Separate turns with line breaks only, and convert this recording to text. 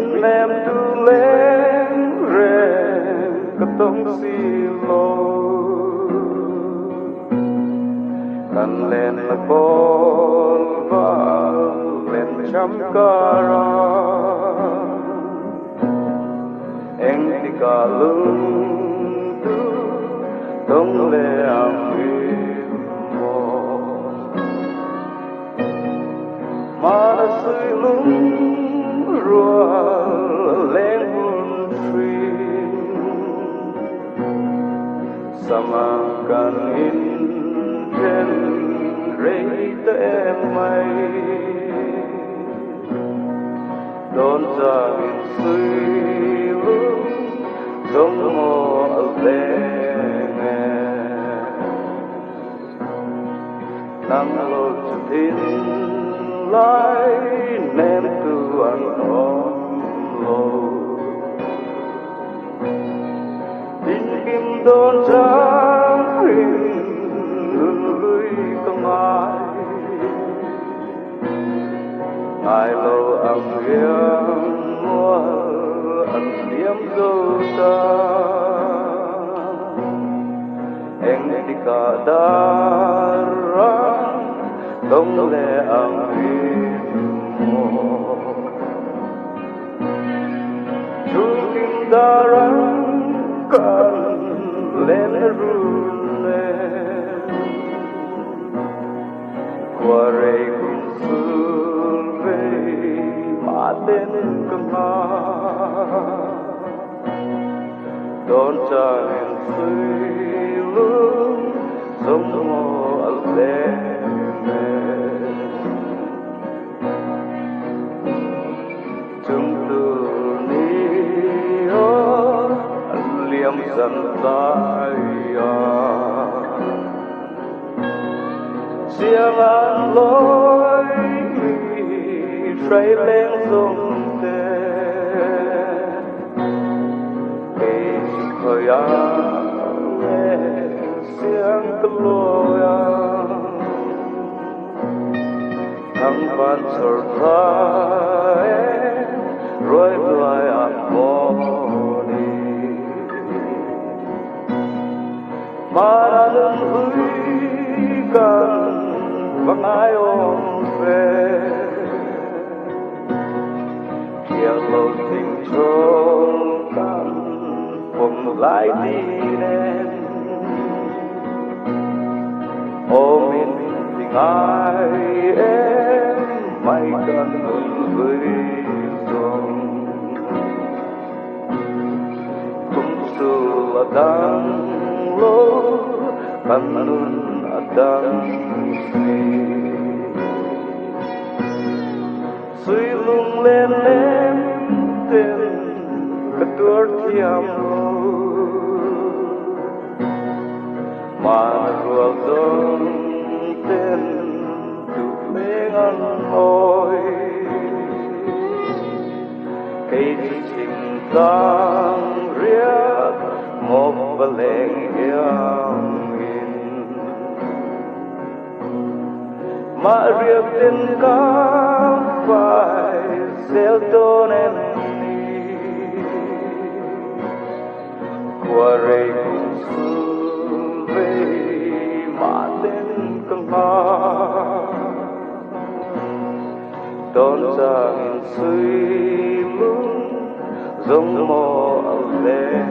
Min lem tu lem re katong silo kan len la kol va len cham kara eng ti ka lung tu tong le am mo ma sui lung rua len hun tri sama kan in trên rây te mai đón ra in sui lung dong mo le nang lo tin lai nem tu an on lo tin kim đón ra ai lâu âm riêng mua ẩn điếm dâu ta anh đi cả đà răng đông lệ âm riêng mua chú kim đà răng cần lên run lên qua rây tên cầm ha đón cha em suy lung giống mồ lệ chúng tu ni ho liêm dần tay xiang an lối say lên sông tê khi khơi áo nghe tiếng clo ya thăng van sờ thay rồi lại ăn bò đi mà lần húi cần vắng ai ôm về lâu tình trốn căn cùng lại đi lên ôm in tình ai em mày cần với dòng cũng sự là đang lô căn nun đang suy lung lên lên tên ketua tiam mà ruột dông tên tu mengan oi cây chim tang riết một baleng yang in mà riết tên ca phải gieo tôn em qua rây cùng xuân về mà tên cầm hoa đón ra nghìn suy lung giống mồ lệ